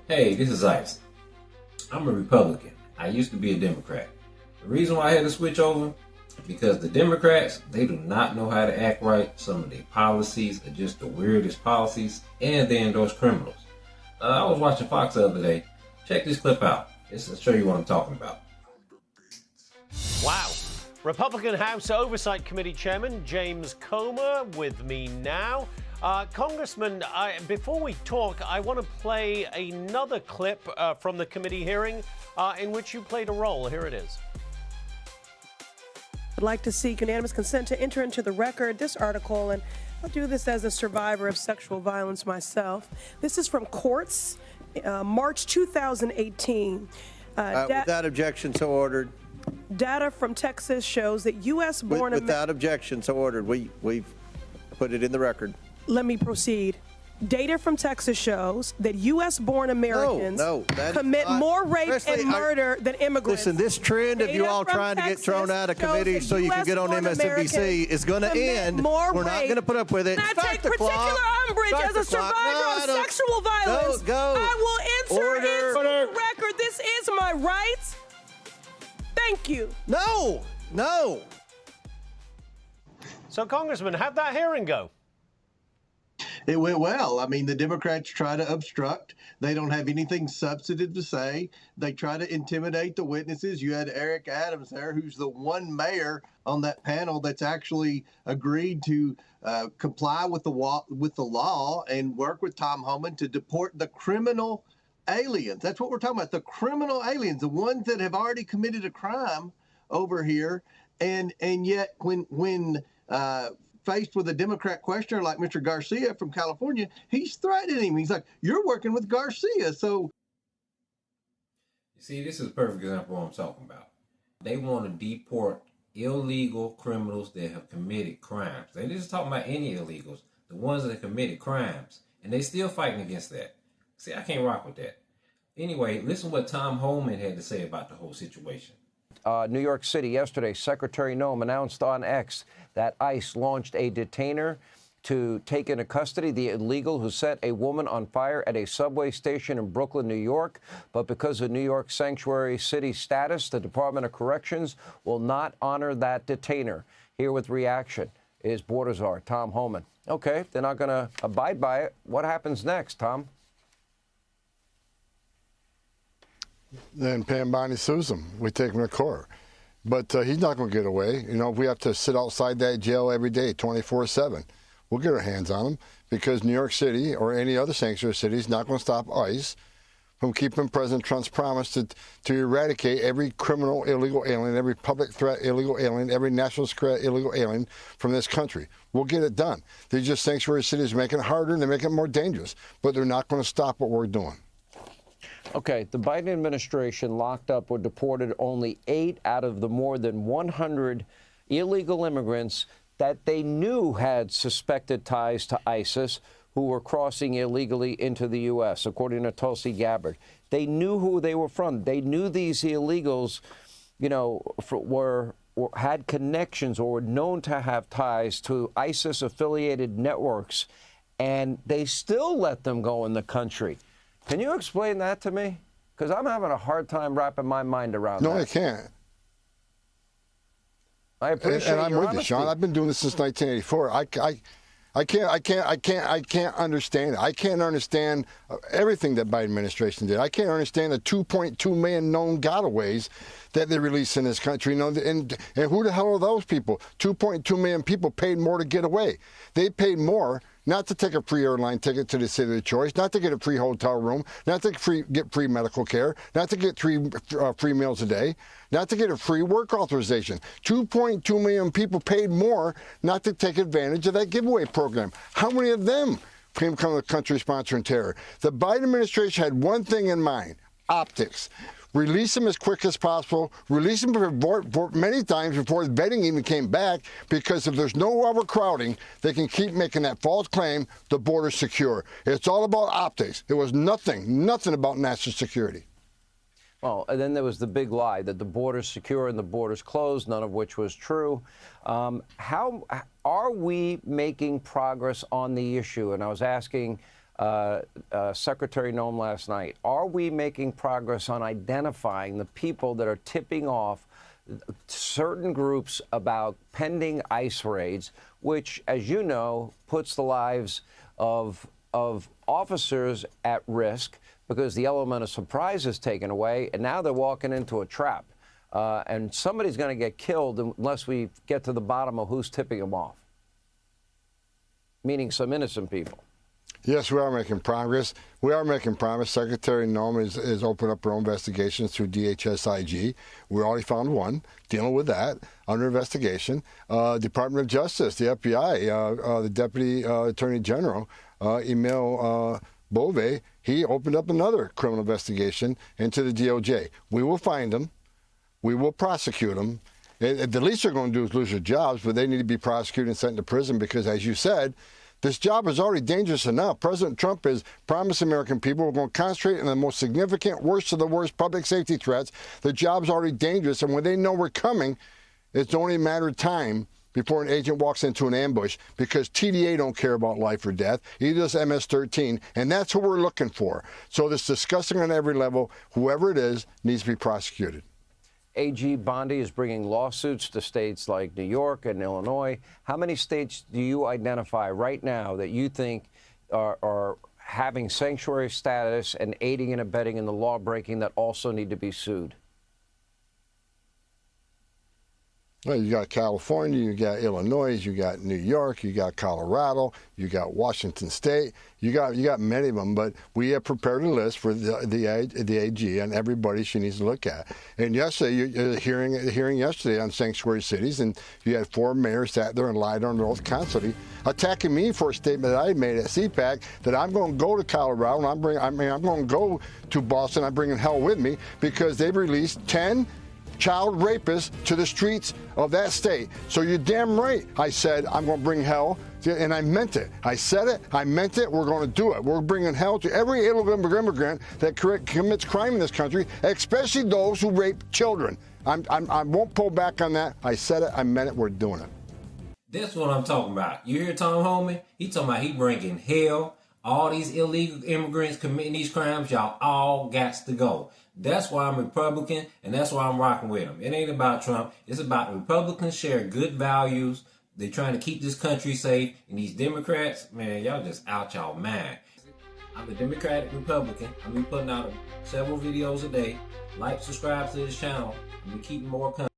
Hey, this is Ice. I'm a Republican. I used to be a Democrat. The reason why I had to switch over is because the Democrats, they do not know how to act right. Some of their policies are just the weirdest policies, and they endorse criminals. I was watching Fox the other day. Check this clip out. This will show you what I'm talking about. Wow. Republican House Oversight Committee Chairman James Comer with me now. Congressman, before we talk, I want to play another clip from the committee hearing in which you played a role. Here it is. I'd like to seek unanimous consent to enter into the record this article, and I'll do this as a survivor of sexual violence myself. This is from Courts, March 2018. Without objection, so ordered. Data from Texas shows that U.S.-born... Without objection, so ordered. We've put it in the record. Let me proceed. Data from Texas shows that U.S.-born Americans commit more rape and murder than immigrants. Listen, this trend of you all trying to get thrown out of committee so you can get on MSNBC is going to end. We're not going to put up with it. I take particular umbrage as a survivor of sexual violence. I will enter into the record. This is my right. Thank you. No. So, Congressman, how'd that hearing go? It went well. I mean, the Democrats try to obstruct. They don't have anything substantive to say. They try to intimidate the witnesses. You had Eric Adams there, who's the one mayor on that panel that's actually agreed to comply with the law and work with Tom Homan to deport the criminal aliens. That's what we're talking about. The criminal aliens, the ones that have already committed a crime over here. And yet when faced with a Democrat questioner like Mr. Garcia from California, he's threatening him. He's like, you're working with Garcia. So You see, this is a perfect example of what I'm talking about. They want to deport illegal criminals that have committed crimes. They just talking about any illegals, the ones that have committed crimes, and they still fighting against that. See, I can't rock with that. Anyway, listen what Tom Homan had to say about the whole situation. New York City yesterday, Secretary Noem announced on X that ICE launched a detainer to take into custody the illegal who set a woman on fire at a subway station in Brooklyn, New York. But because of New York's sanctuary city status, the Department of Corrections will not honor that detainer. Here with reaction is Border Czar Tom Homan. Okay, they're not going to abide by it. What happens next, Tom? Then Pam Bondi sues him. We take him to court. But he's not going to get away. You know, if we have to sit outside that jail every day, 24/7, we'll get our hands on him because New York City or any other sanctuary city is not going to stop ICE from keeping President Trump's promise to eradicate every criminal illegal alien, every public threat illegal alien, every national threat illegal alien from this country. We'll get it done. These just sanctuary cities making it harder and they're making it more dangerous, but they're not going to stop what we're doing. Okay, the Biden administration locked up or deported only 8 out of the more than 100 illegal immigrants that they knew had suspected ties to ISIS who were crossing illegally into the U.S., according to Tulsi Gabbard. They knew who they were from. They knew these illegals, you know, had connections or were known to have ties to ISIS-affiliated networks, and they still let them go in the country. Can you explain that to me? Because I'm having a hard time wrapping my mind around that. No, I can't. I appreciate and I'm your with honesty. you, Sean. I've been doing this since 1984. I can't understand it. I can't understand everything that Biden administration did. I can't understand the 2.2 million known gotaways that they released in this country. You know, and who the hell are those people? 2.2 million people paid more to get away. They paid more not to take a free airline ticket to the city of their choice, not to get a free hotel room, not to get free medical care, not to get free meals a day, not to get a free work authorization. 2.2 million people paid more not to take advantage of that giveaway program. How many of them came from the country sponsoring terror? The Biden administration had one thing in mind: optics. Release them as quick as possible. Release them many times before the vetting even came back, because if there's no overcrowding, they can keep making that false claim the border's secure. It's all about optics. It was nothing about national security. Well, and then there was the big lie that the border's secure and the border's closed, none of which was true. How are we making progress on the issue? And I was asking Secretary Noem last night. Are we making progress on identifying the people that are tipping off certain groups about pending ICE raids, which, as you know, puts the lives of officers at risk because the element of surprise is taken away, and now they're walking into a trap. And somebody's going to get killed unless we get to the bottom of who's tipping them off, meaning some innocent people. Yes, we are making progress. We are making progress. Secretary Noem is opened up her own investigations through DHS-IG. We already found one dealing with that under investigation. Department of Justice, the FBI, the Deputy Attorney General, Emil Bove, he opened up another criminal investigation into the DOJ. We will find them. We will prosecute them. The least they're going to do is lose their jobs, but they need to be prosecuted and sent to prison because, as you said, this job is already dangerous enough. President Trump has promised American people we're going to concentrate on the most significant, worst of the worst public safety threats. The job's already dangerous, and when they know we're coming, it's only a matter of time before an agent walks into an ambush because TVA don't care about life or death. Either does MS-13, and that's what we're looking for. So this discussing on every level, whoever it is, needs to be prosecuted. AG Bondi is bringing lawsuits to states like New York and Illinois. How many states do you identify right now that you think are having sanctuary status and aiding and abetting in the law breaking that also need to be sued? Well, you got California, you got Illinois, you got New York, you got Colorado, you got Washington State, you got many of them. But we have prepared a list for the AG and everybody she needs to look at. And yesterday, hearing yesterday on sanctuary cities, and you had 4 mayors sat there and lied under oath constantly, attacking me for a statement that I made at CPAC that I'm going to go to Colorado and I'm going to go to Boston. I'm bringing hell with me because they've released 10 child rapists to the streets of that state. So you're damn right. I said I'm going to bring hell, and I meant it. I said it. I meant it. We're going to do it. We're bringing hell to every illegal immigrant that commits crime in this country, especially those who rape children. I won't pull back on that. I said it. I meant it. We're doing it. That's what I'm talking about. You hear Tom Homan? He talking about he bringing hell. All these illegal immigrants committing these crimes, y'all all got to go. That's why I'm Republican, and that's why I'm rocking with him. It ain't about Trump. It's about Republicans share good values. They're trying to keep this country safe. And these Democrats, man, y'all just out y'all mind. I'm a Democratic Republican. I'm be putting out several videos a day. Like, subscribe to this channel. I'm be keeping more content.